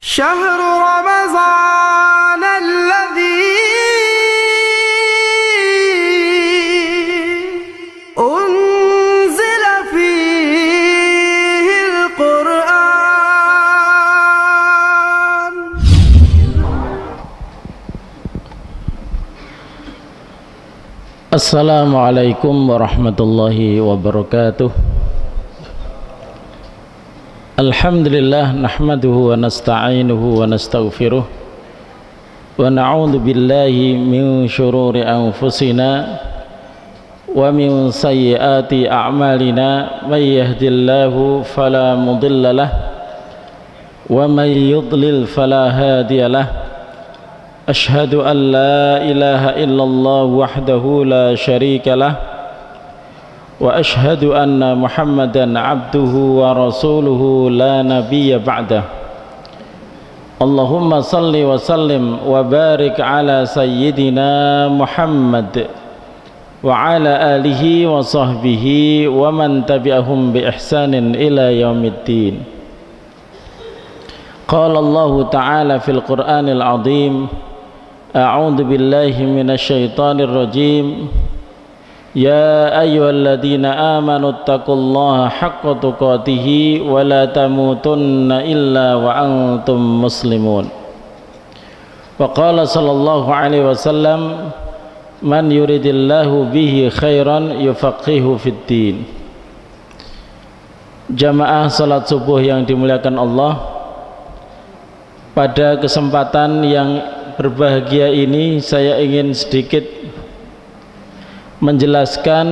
شهر رمضان الذي أنزل فيه القرآن. Assalamualaikum warahmatullahi wabarakatuh. Alhamdulillah nahmaduhu wa nasta'inuhu wa nastaghfiruh wa na'udzu billahi min syururi anfusina wa min sayyiati a'malina may yahdihillahu fala mudilla lah wa may yudlil fala hadiya lah. Ashhadu an la ilaha illallah wahdahu la syarika lah wa ashhadu anna Muhammadan abduhu wa rasuluhu la nabiyya ba'dah. Allahumma salli wa sallim wa barik ala sayyidina Muhammad wa ala alihi wa sahbihi wa man tabi'ahum bi ihsanin ila yaumiddin. Qala Allah ta'ala fil Qur'anil azim, a'udzu billahi minasy syaithanir rajim. Ya ayyuhalladzina amanu taqullaha haqqa tuqatih wa la tamutunna illa wa antum muslimun. Wa qala sallallahu alaihi wasallam, man yuridillahu bihi khairan yufaqihu fid din. Jamaah salat subuh yang dimuliakan Allah, pada kesempatan yang berbahagia ini saya ingin sedikit menjelaskan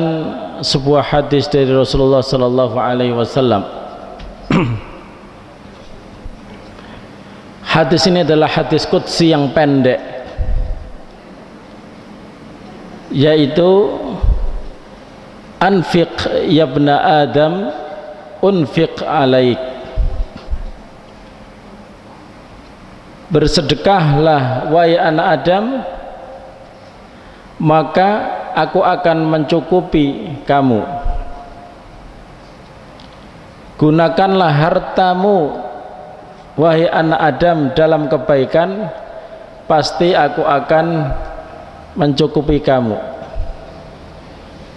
sebuah hadis dari Rasulullah sallallahu alaihi wasallam. Hadis ini adalah hadis qudsi yang pendek, yaitu anfiq ya ibna adam unfiq alaik. Bersedekahlah wahai anak Adam, maka aku akan mencukupi kamu. Gunakanlah hartamu wahai anak Adam dalam kebaikan, pasti aku akan mencukupi kamu.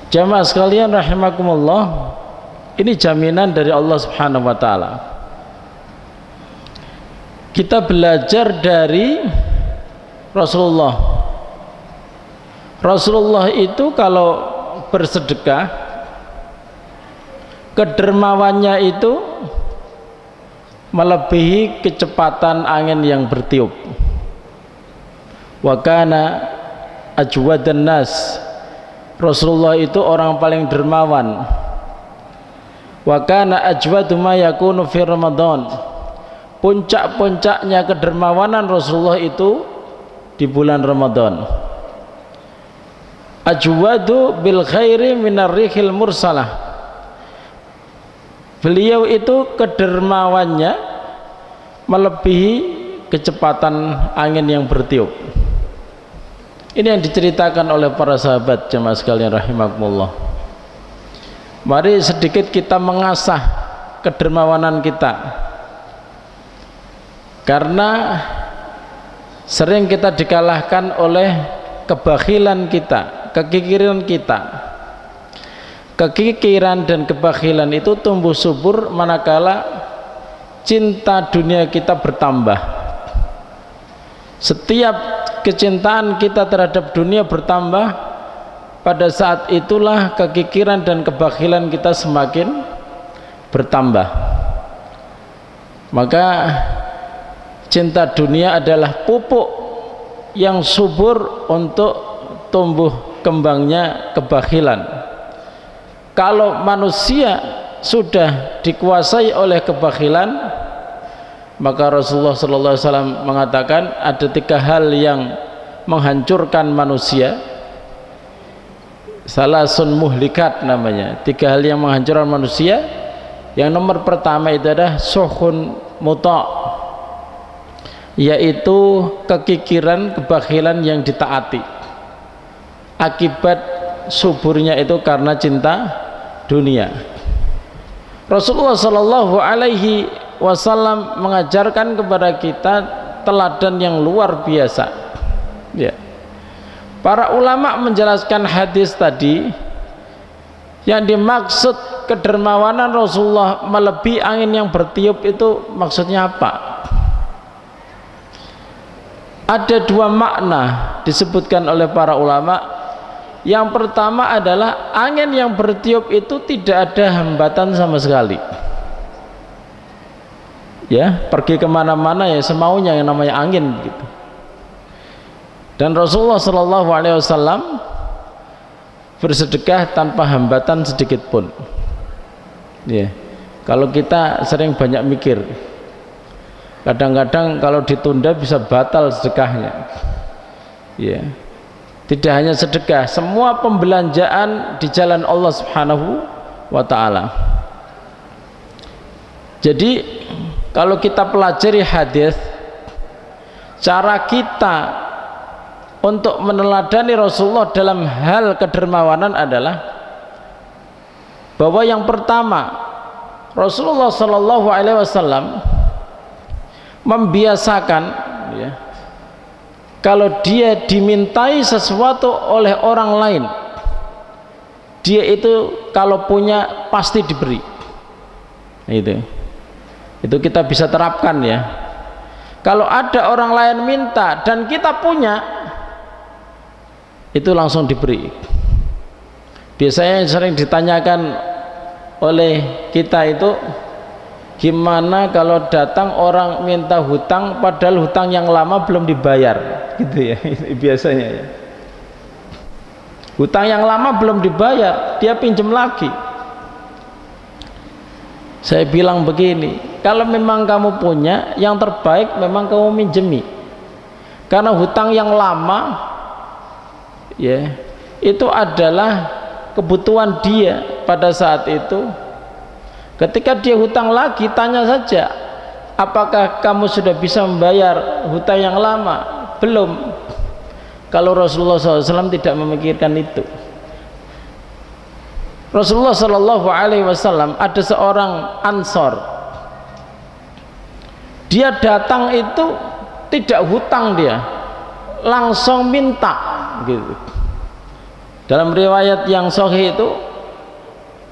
Jamaah sekalian rahimakumullah, ini jaminan dari Allah Subhanahu wa taala. Kita belajar dari Rasulullah. Rasulullah itu kalau bersedekah, kedermawannya itu melebihi kecepatan angin yang bertiup. Wa kana ajwadan nas, Rasulullah itu orang paling dermawan. Wa kana ajwadu ma yakunu fi Ramadan, puncak-puncaknya kedermawanan Rasulullah itu di bulan Ramadan. Ajwadu bil khairi minar rihil mursalah, beliau itu kedermawannya melebihi kecepatan angin yang bertiup. Ini yang diceritakan oleh para sahabat. Jemaah sekalian rahimakumullah, mari sedikit kita mengasah kedermawanan kita, karena sering kita dikalahkan oleh kebakhilan kita, kekikiran kita. Kekikiran dan kebakhilan itu tumbuh subur manakala cinta dunia kita bertambah. Setiap kecintaan kita terhadap dunia bertambah, pada saat itulah kekikiran dan kebakhilan kita semakin bertambah. Maka cinta dunia adalah pupuk yang subur untuk tumbuh kembangnya kebakhilan. Kalau manusia sudah dikuasai oleh kebakhilan, maka Rasulullah SAW mengatakan ada 3 hal yang menghancurkan manusia. Salasun muhlikat namanya, 3 hal yang menghancurkan manusia. Yang nomor pertama itu adalah suhun muta', yaitu kekikiran, kebakhilan yang ditaati. Akibat suburnya itu karena cinta dunia. Rasulullah Shallallahu Alaihi wasallam mengajarkan kepada kita teladan yang luar biasa. Ya. Para ulama menjelaskan hadis tadi, yang dimaksud kedermawanan Rasulullah melebihi angin yang bertiup itu maksudnya apa? Ada dua makna disebutkan oleh para ulama. Yang pertama adalah angin yang bertiup itu tidak ada hambatan sama sekali. Ya, pergi kemana-mana ya semaunya, yang namanya angin gitu. Dan Rasulullah Shallallahu Alaihi Wasallam bersedekah tanpa hambatan sedikit pun. Ya, kalau kita sering banyak mikir, kadang-kadang kalau ditunda bisa batal sedekahnya. Ya, tidak hanya sedekah, semua pembelanjaan di jalan Allah Subhanahu wa Ta'ala. Jadi kalau kita pelajari hadis, cara kita untuk meneladani Rasulullah dalam hal kedermawanan adalah bahwa yang pertama, Rasulullah Shallallahu Alaihi Wasallam membiasakan, ya, kalau dia dimintai sesuatu oleh orang lain, dia itu kalau punya pasti diberi. Itu kita bisa terapkan, ya. Kalau ada orang lain minta dan kita punya, itu langsung diberi. Biasanya sering ditanyakan oleh kita itu, gimana kalau datang orang minta hutang padahal hutang yang lama belum dibayar, gitu ya. Biasanya ya, hutang yang lama belum dibayar, dia pinjam lagi. Saya bilang begini, kalau memang kamu punya, yang terbaik memang kamu minjemi, karena hutang yang lama, ya, itu adalah kebutuhan dia pada saat itu. Ketika dia hutang lagi, tanya saja, apakah kamu sudah bisa membayar hutang yang lama? Belum. Kalau Rasulullah SAW tidak memikirkan itu. Rasulullah SAW ada seorang Ansor, dia datang itu tidak hutang, dia langsung minta gitu. Dalam riwayat yang sahih itu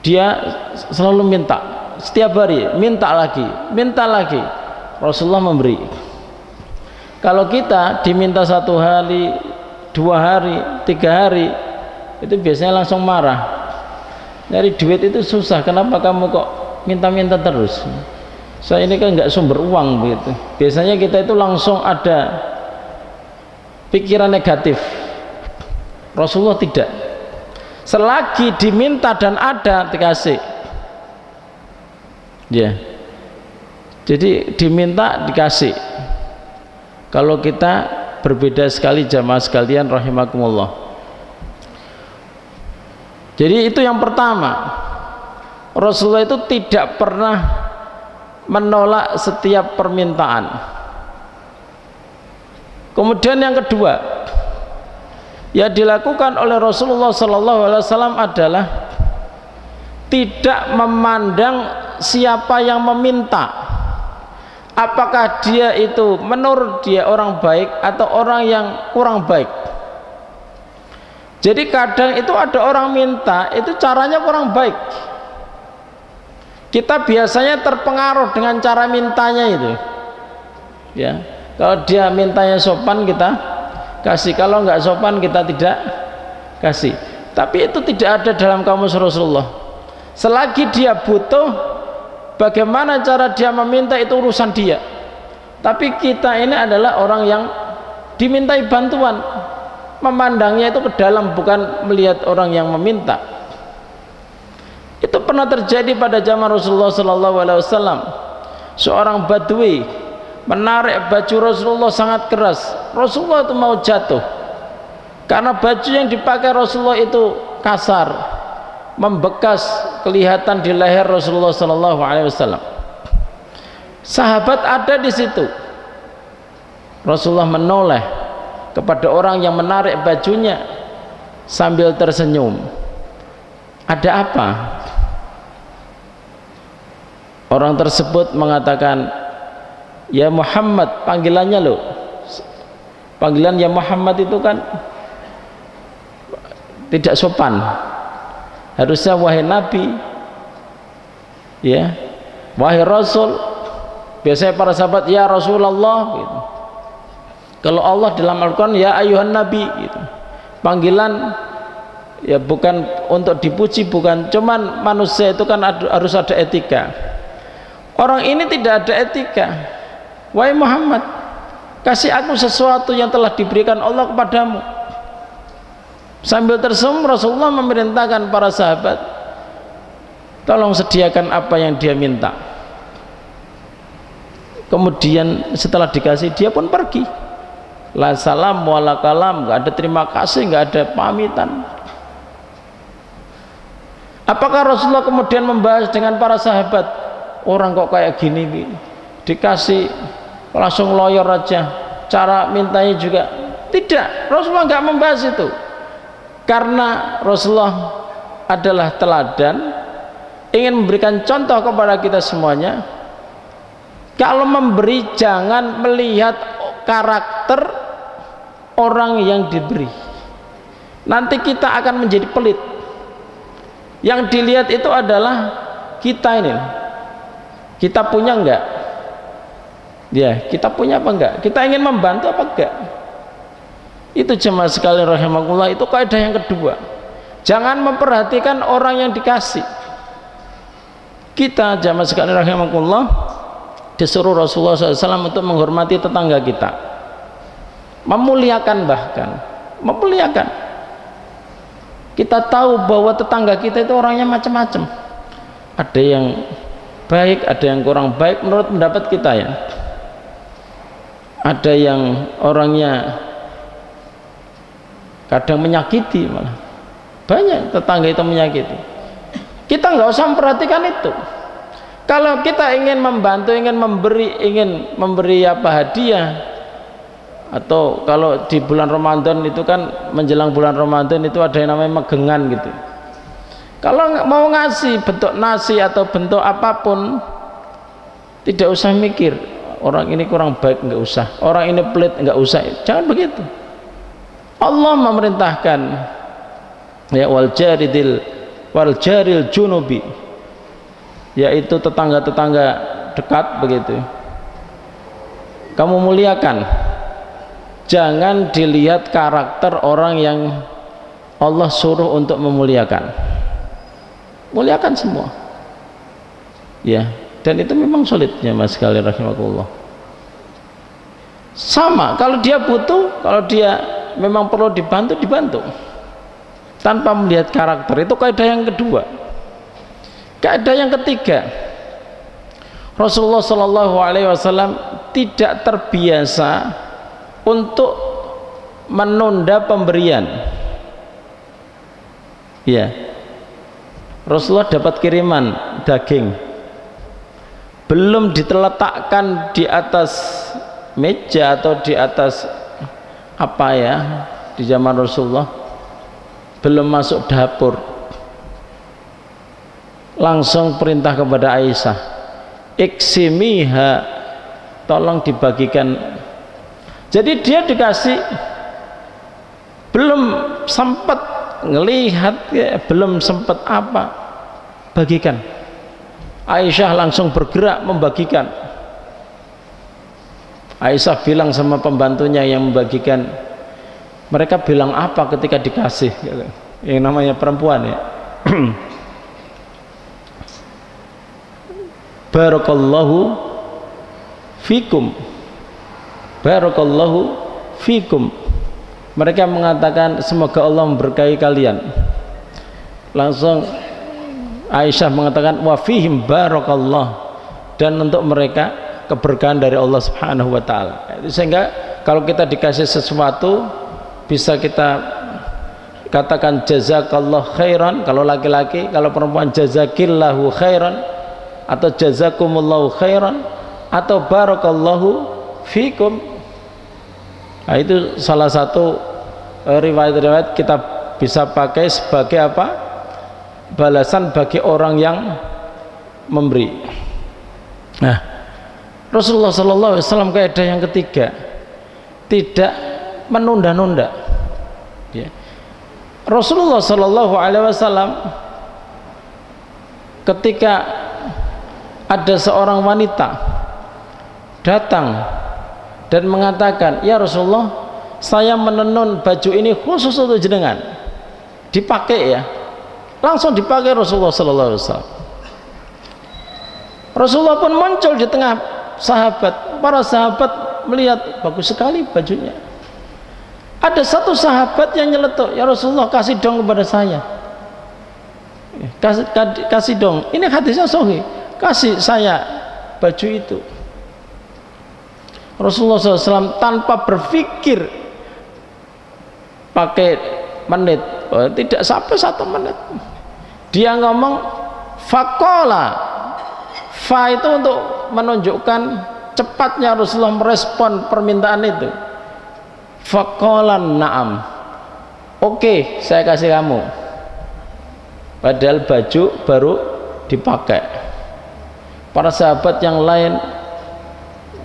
dia selalu minta, setiap hari minta lagi, Rasulullah memberi. Kalau kita diminta 1 hari, 2 hari, 3 hari, itu biasanya langsung marah. Nyari duit itu susah, kenapa kamu kok minta-minta terus? Saya ini kan nggak sumber uang begitu. Biasanya kita itu langsung ada pikiran negatif. Rasulullah tidak. Selagi diminta dan ada, dikasih. Ya. Jadi diminta dikasih. Kalau kita berbeda sekali jamaah sekalian rahimakumullah. Jadi itu yang pertama, Rasulullah itu tidak pernah menolak setiap permintaan. Kemudian yang kedua yang dilakukan oleh Rasulullah SAW adalah tidak memandang siapa yang meminta, apakah dia itu menurut dia orang baik atau orang yang kurang baik. Jadi kadang itu ada orang minta, itu caranya kurang baik. Kita biasanya terpengaruh dengan cara mintanya itu. Ya, kalau dia mintanya sopan kita kasih, kalau nggak sopan kita tidak kasih. Tapi itu tidak ada dalam kamus Rasulullah. Selagi dia butuh, bagaimana cara dia meminta itu urusan dia. Tapi kita ini adalah orang yang dimintai bantuan, memandangnya itu ke dalam, bukan melihat orang yang meminta. Itu pernah terjadi pada zaman Rasulullah SAW. Seorang Badui menarik baju Rasulullah sangat keras. Rasulullah itu mau jatuh karena baju yang dipakai Rasulullah itu kasar, membekas, kelihatan di leher Rasulullah SAW. Sahabat ada di situ. Rasulullah menoleh kepada orang yang menarik bajunya sambil tersenyum. Ada apa? Orang tersebut mengatakan, ya Muhammad, panggilannya loh, panggilan ya Muhammad itu kan tidak sopan, harusnya wahai Nabi, ya, wahai Rasul. Biasanya para sahabat ya Rasulullah gitu. Kalau Allah dalam Al-Quran ya ayuhan Nabi gitu. Panggilan ya bukan untuk dipuji, bukan, cuman manusia itu kan harus ada etika. Orang ini tidak ada etika. Wahai Muhammad, kasih aku sesuatu yang telah diberikan Allah kepadamu. Sambil tersenyum Rasulullah memerintahkan para sahabat, tolong sediakan apa yang dia minta. Kemudian setelah dikasih dia pun pergi. La salam wala kalam, nggak ada terima kasih, nggak ada pamitan. Apakah Rasulullah kemudian membahas dengan para sahabat, orang kok kayak gini, dikasih langsung loyor aja, cara mintanya juga tidak. Rasulullah nggak membahas itu, karena Rasulullah adalah teladan, ingin memberikan contoh kepada kita semuanya. Kalau memberi jangan melihat karakter orang yang diberi, nanti kita akan menjadi pelit. Yang dilihat itu adalah kita ini, kita punya enggak, ya kita punya apa enggak, kita ingin membantu apa enggak. Itu jemaah sekalian rahimakumullah, itu kaidah yang kedua. Jangan memperhatikan orang yang dikasih. Kita jemaah sekalian rahimakumullah disuruh Rasulullah SAW untuk menghormati tetangga kita, memuliakan, bahkan memuliakan. Kita tahu bahwa tetangga kita itu orangnya macam-macam, ada yang baik, ada yang kurang baik menurut pendapat kita ya. Ada yang orangnya kadang menyakiti, malah banyak tetangga itu menyakiti. Kita nggak usah memperhatikan itu. Kalau kita ingin membantu, ingin memberi apa, hadiah, atau kalau di bulan Ramadan itu kan menjelang bulan Ramadan itu ada yang namanya megengan gitu. Kalau mau ngasih bentuk nasi atau bentuk apapun, tidak usah mikir orang ini kurang baik, nggak usah, orang ini pelit, nggak usah, jangan begitu. Allah memerintahkan ya wal jaril junubi, yaitu tetangga-tetangga dekat begitu, kamu muliakan. Jangan dilihat karakter orang yang Allah suruh untuk memuliakan, muliakan semua ya. Dan itu memang sulitnya mas sekalian rahimakumullah. Sama kalau dia butuh, kalau dia memang perlu dibantu, dibantu tanpa melihat karakter. Itu kaidah yang kedua. Kaidah yang ketiga, Rasulullah SAW tidak terbiasa untuk menunda pemberian. Ya, Rasulullah dapat kiriman daging, belum diletakkan di atas meja atau di atas apa ya di zaman Rasulullah, belum masuk dapur, langsung perintah kepada Aisyah, iksimiha, tolong dibagikan. Jadi dia dikasih, belum sempat ngelihat ya, belum sempat apa, bagikan. Aisyah langsung bergerak membagikan. Aisyah bilang sama pembantunya yang membagikan, mereka bilang apa ketika dikasih, yang namanya perempuan ya. Barakallahu fikum, barakallahu fikum. Mereka mengatakan semoga Allah memberkahi kalian. Langsung Aisyah mengatakan wa fihim barakallah, dan untuk mereka keberkahan dari Allah Subhanahu wa taala. Sehingga kalau kita dikasih sesuatu bisa kita katakan jazakallah khairan kalau laki-laki, kalau perempuan jazakillahu khairan atau jazakumullahu khairan atau barakallahu fikum. Nah, itu salah satu riwayat-riwayat kita bisa pakai sebagai apa? Balasan bagi orang yang memberi. Nah, Rasulullah sallallahu alaihi wasallam kaidah yang ketiga, tidak menunda-nunda. Ya. Rasulullah sallallahu alaihi wasallam ketika ada seorang wanita datang dan mengatakan, "Ya Rasulullah, saya menenun baju ini khusus untuk jenengan." Dipakai ya. Langsung dipakai Rasulullah sallallahu alaihi wasallam. Rasulullah pun muncul di tengah sahabat. Para sahabat melihat, bagus sekali bajunya. Ada satu sahabat yang nyeletuk, "Ya Rasulullah, kasih dong kepada saya. Kasih dong. Ini hadisnya sahih. Kasih saya baju itu." Rasulullah SAW tanpa berpikir pakai menit, tidak sampai 1 menit, dia ngomong fakola. Fa itu untuk menunjukkan cepatnya Rasulullah merespon permintaan itu. Fakolan naam, oke, saya kasih kamu. Padahal baju baru dipakai. Para sahabat yang lain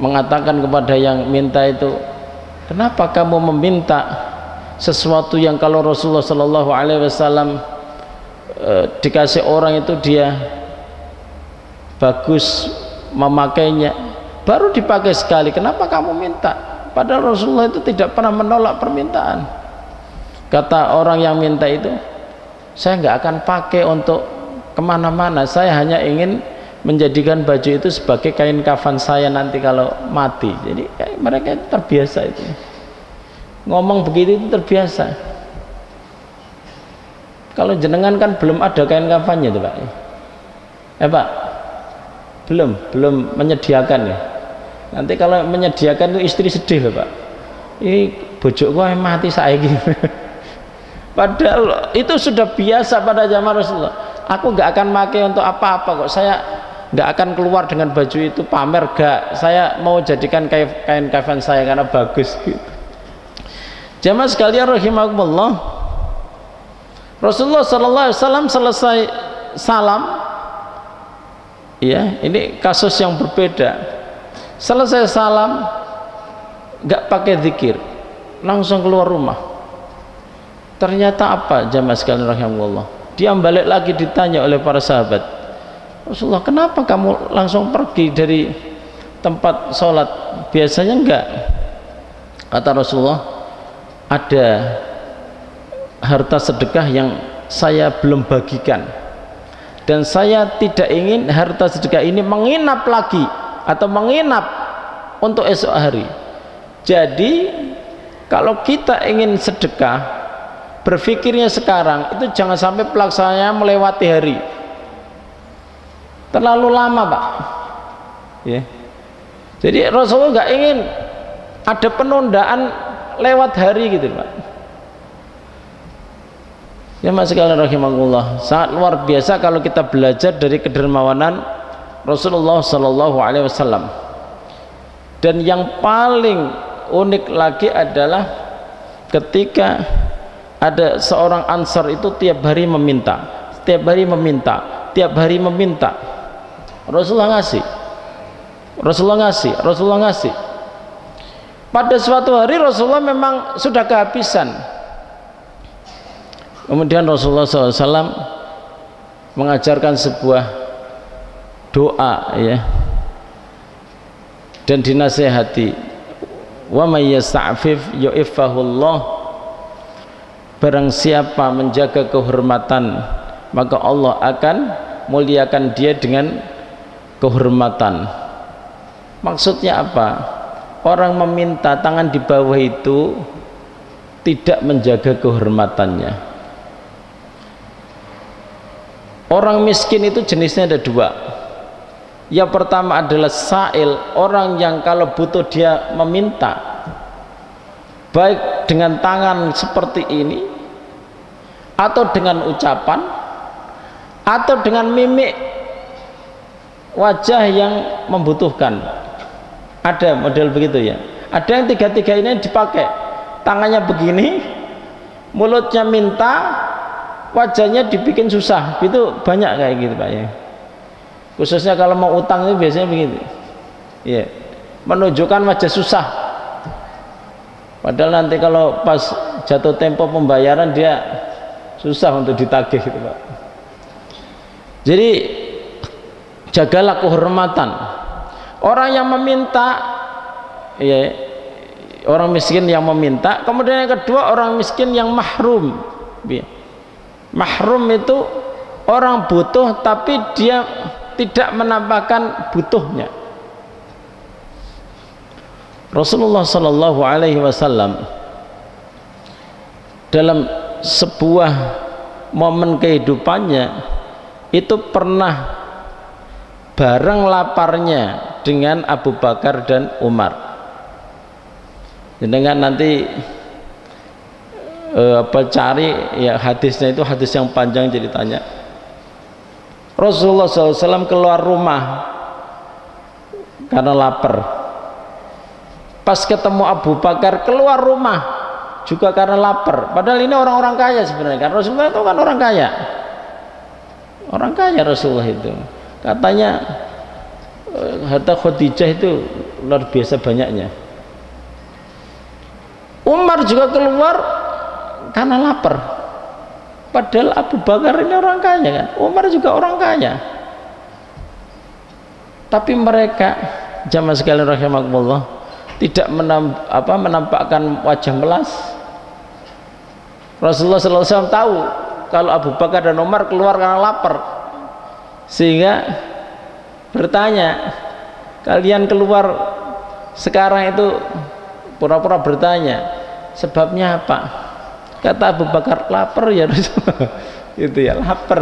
mengatakan kepada yang minta itu, "Kenapa kamu meminta sesuatu yang kalau Rasulullah Shallallahu Alaihi Wasallam dikasih orang itu dia bagus memakainya, baru dipakai sekali, kenapa kamu minta?" Padahal Rasulullah itu tidak pernah menolak permintaan. Kata orang yang minta itu, "Saya nggak akan pakai untuk kemana-mana, saya hanya ingin menjadikan baju itu sebagai kain kafan saya nanti kalau mati." Jadi mereka terbiasa itu, ngomong begitu itu terbiasa. Kalau jenengan kan belum ada kain kafannya tuh Pak. Pak, belum menyediakan ya. Nanti kalau menyediakan itu istri sedih loh Pak. Ini bojokku mati saiki. Padahal itu sudah biasa pada zaman Rasulullah. Aku nggak akan pakai untuk apa-apa kok. Saya nggak akan keluar dengan baju itu pamer, gak. Saya mau jadikan kain kafan saya karena bagus gitu. Jamaah sekalian rahimakumullah, Rasulullah sallallahu alaihi wasallam selesai salam, ya, ini kasus yang berbeda. Selesai salam nggak pakai zikir, langsung keluar rumah. Ternyata apa jamaah sekalian rahimakumullah? Dia balik lagi ditanya oleh para sahabat, "Rasulullah, kenapa kamu langsung pergi dari tempat sholat? Biasanya enggak." Kata Rasulullah, "Ada harta sedekah yang saya belum bagikan, dan saya tidak ingin harta sedekah ini menginap lagi atau menginap untuk esok hari. Jadi kalau kita ingin sedekah, berpikirnya sekarang, itu jangan sampai pelaksanaannya melewati hari. Terlalu lama Pak ya." Jadi Rasulullah nggak ingin ada penundaan lewat hari gitu Pak. Ya mas sekalian rahimakumullah, sangat luar biasa kalau kita belajar dari kedermawanan Rasulullah Sallallahu Alaihi Wasallam. Dan yang paling unik lagi adalah ketika ada seorang Ansar itu tiap hari meminta, tiap hari meminta. Rasulullah ngasih. Pada suatu hari Rasulullah memang sudah kehabisan. Kemudian Rasulullah SAW mengajarkan sebuah doa ya, dan dinasihati, "Wa may yasta'fif yu'iffahullah." Barang siapa menjaga kehormatan, maka Allah akan muliakan dia dengan kehormatan. Maksudnya apa? Orang meminta tangan di bawah itu tidak menjaga kehormatannya. Orang miskin itu jenisnya ada 2. Yang pertama adalah sa'il, orang yang kalau butuh dia meminta, baik dengan tangan seperti ini, atau dengan ucapan, atau dengan mimik wajah yang membutuhkan. Ada model begitu ya. Ada yang tiga-tiga ini dipakai, tangannya begini, mulutnya minta, wajahnya dibikin susah. Itu banyak kayak gitu Pak ya. Khususnya kalau mau utang itu biasanya begitu. Ya, menunjukkan wajah susah. Padahal nanti kalau pas jatuh tempo pembayaran dia susah untuk ditagih gitu, Pak. Jadi jagalah kehormatan. Orang yang meminta, ya, orang miskin yang meminta. Kemudian yang kedua, orang miskin yang mahrum. Ya. Mahrum itu orang butuh tapi dia tidak menampakkan butuhnya. Rasulullah Shallallahu Alaihi Wasallam dalam sebuah momen kehidupannya itu pernah bareng laparnya dengan Abu Bakar dan Umar. Dengan nanti cari ya hadisnya, itu hadis yang panjang ceritanya. Rasulullah SAW keluar rumah karena lapar. Pas ketemu Abu Bakar keluar rumah juga karena lapar. Padahal ini orang-orang kaya sebenarnya, karena Rasulullah itu kan orang kaya. Orang kaya Rasulullah itu. Katanya harta Khadijah itu luar biasa banyaknya. Umar juga keluar karena lapar. Padahal Abu Bakar ini orang kaya kan, Umar juga orang kaya. Tapi mereka jamaah sekalian rahimakumullah tidak menampakkan wajah melas. Rasulullah SAW tahu kalau Abu Bakar dan Umar keluar karena lapar, sehingga bertanya, kalian keluar sekarang itu pura-pura bertanya, sebabnya apa? Kata Abu Bakar, lapar ya Rasulullah. Itu ya, lapar.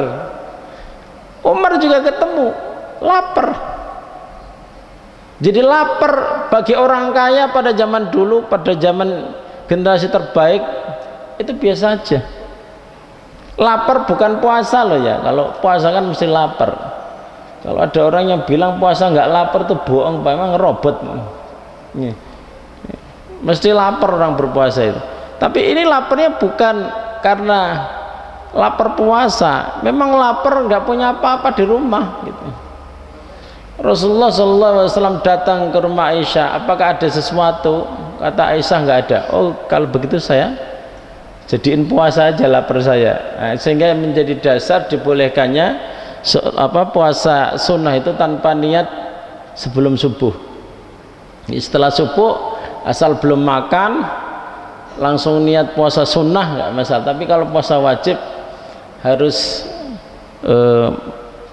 Umar juga ketemu, lapar. Jadi lapar bagi orang kaya pada zaman dulu, pada zaman generasi terbaik, itu biasa aja. Lapar bukan puasa loh ya. Kalau puasa kan mesti lapar. Kalau ada orang yang bilang puasa nggak lapar tuh bohong, Pak, emang ngerobot. Mesti lapar orang berpuasa itu. Tapi ini laparnya bukan karena lapar puasa, memang lapar nggak punya apa-apa di rumah gitu. Rasulullah SAW datang ke rumah Aisyah, apakah ada sesuatu? Kata Aisyah, nggak ada. Oh, kalau begitu saya jadiin puasa aja lapar saya. Nah, sehingga menjadi dasar dibolehkannya puasa sunnah itu tanpa niat sebelum subuh. Setelah subuh asal belum makan langsung niat puasa sunnah nggak masalah. Tapi kalau puasa wajib harus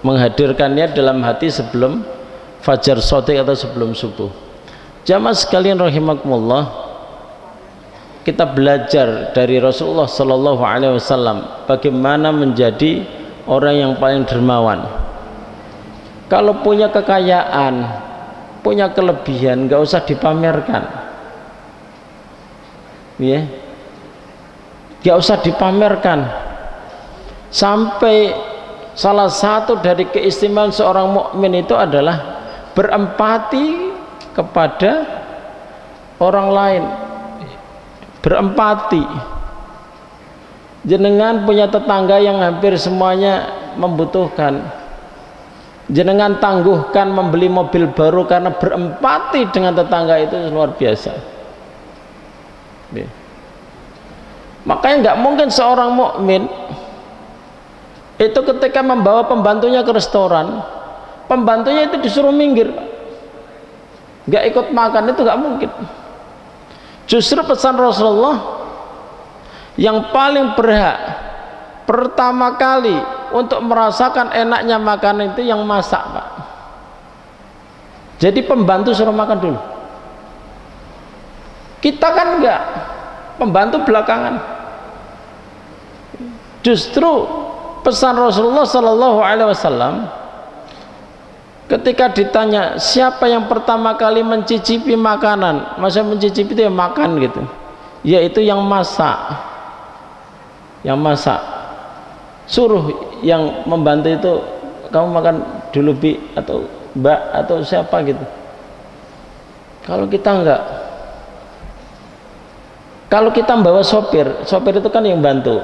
menghadirkan niat dalam hati sebelum fajar shadiq atau sebelum subuh. Jamaah sekalian rahimakumullah, kita belajar dari Rasulullah Sallallahu Alaihi Wasallam bagaimana menjadi orang yang paling dermawan. Kalau punya kekayaan, punya kelebihan, nggak usah dipamerkan, ya, nggak usah dipamerkan. Sampai salah satu dari keistimewaan seorang mukmin itu adalah berempati kepada orang lain. Berempati. Jenengan punya tetangga yang hampir semuanya membutuhkan, jenengan tangguhkan membeli mobil baru karena berempati dengan tetangga, itu luar biasa. Makanya nggak mungkin seorang mukmin itu ketika membawa pembantunya ke restoran, pembantunya itu disuruh minggir, nggak ikut makan, itu nggak mungkin. Justru pesan Rasulullah, yang paling berhak pertama kali untuk merasakan enaknya makan itu yang masak, Pak. Jadi pembantu suruh makan dulu. Kita kan enggak, pembantu belakangan. Justru pesan Rasulullah Sallallahu Alaihi Wasallam ketika ditanya siapa yang pertama kali mencicipi makanan, maksudnya mencicipi itu ya makan gitu, yaitu yang masak. Yang masak, suruh yang membantu itu, kamu makan dulu Bi, atau Mbak, atau siapa gitu. Kalau kita enggak, kalau kita membawa sopir, sopir itu kan yang bantu.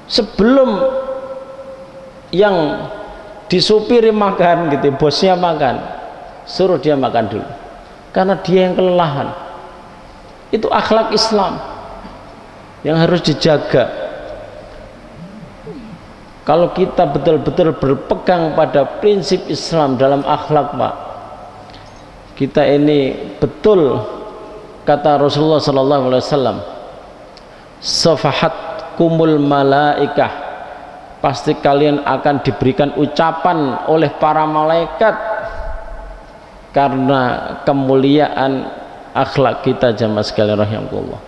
Sebelum yang disupiri makan gitu, bosnya makan, suruh dia makan dulu karena dia yang kelelahan. Itu akhlak Islam yang harus dijaga. Kalau kita betul-betul berpegang pada prinsip Islam dalam akhlak, Pak, kita ini betul kata Rasulullah SAW, safahat kumul malaikah, pasti kalian akan diberikan ucapan oleh para malaikat karena kemuliaan akhlak kita. Jamaah sekalian rahimakumullah,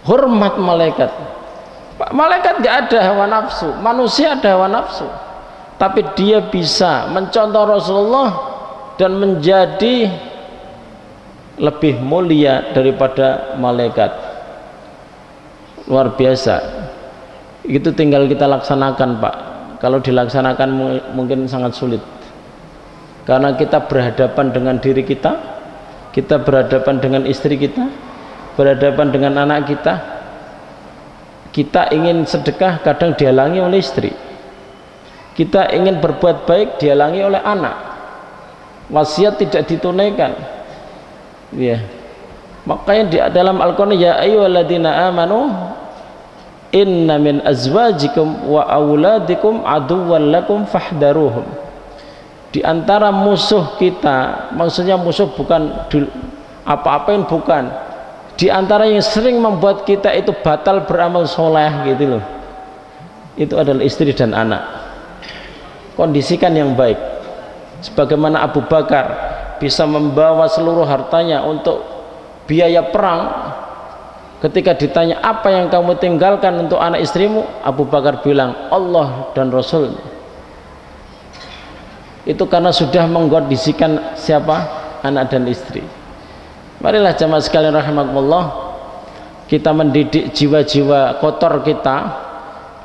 hormat malaikat. Malaikat nggak ada hawa nafsu, manusia ada hawa nafsu, tapi dia bisa mencontoh Rasulullah dan menjadi lebih mulia daripada malaikat. Luar biasa. Itu tinggal kita laksanakan, Pak. Kalau dilaksanakan mungkin sangat sulit, karena kita berhadapan dengan diri kita, kita berhadapan dengan istri kita, berhadapan dengan anak kita. Kita ingin sedekah, kadang dihalangi oleh istri. Kita ingin berbuat baik, dihalangi oleh anak. Wasiat tidak ditunaikan, ya. Makanya di dalam Al-Quran, ya ayyuhalladzina amanu inna min azwajikum wa auladikum aduwwan lakum fahdharuhum. Di antara musuh kita, maksudnya musuh bukan apa-apain, bukan, di antara yang sering membuat kita itu batal beramal soleh gitu loh, itu adalah istri dan anak. Kondisikan yang baik, sebagaimana Abu Bakar bisa membawa seluruh hartanya untuk biaya perang. Ketika ditanya apa yang kamu tinggalkan untuk anak istrimu, Abu Bakar bilang Allah dan Rasul. Itu karena sudah mengkondisikan siapa? Anak dan istri. Marilah jamaah sekalian rahimakumullah, kita mendidik jiwa-jiwa kotor kita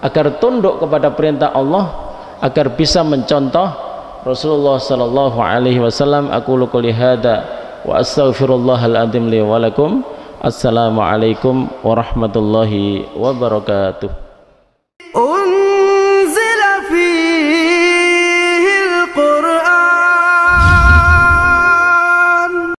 agar tunduk kepada perintah Allah, agar bisa mencontoh Rasulullah sallallahu alaihi wasallam. Aqulu qouli hadza wa astaghfirullahal adzim li wa lakum. Assalamualaikum warahmatullahi wabarakatuh.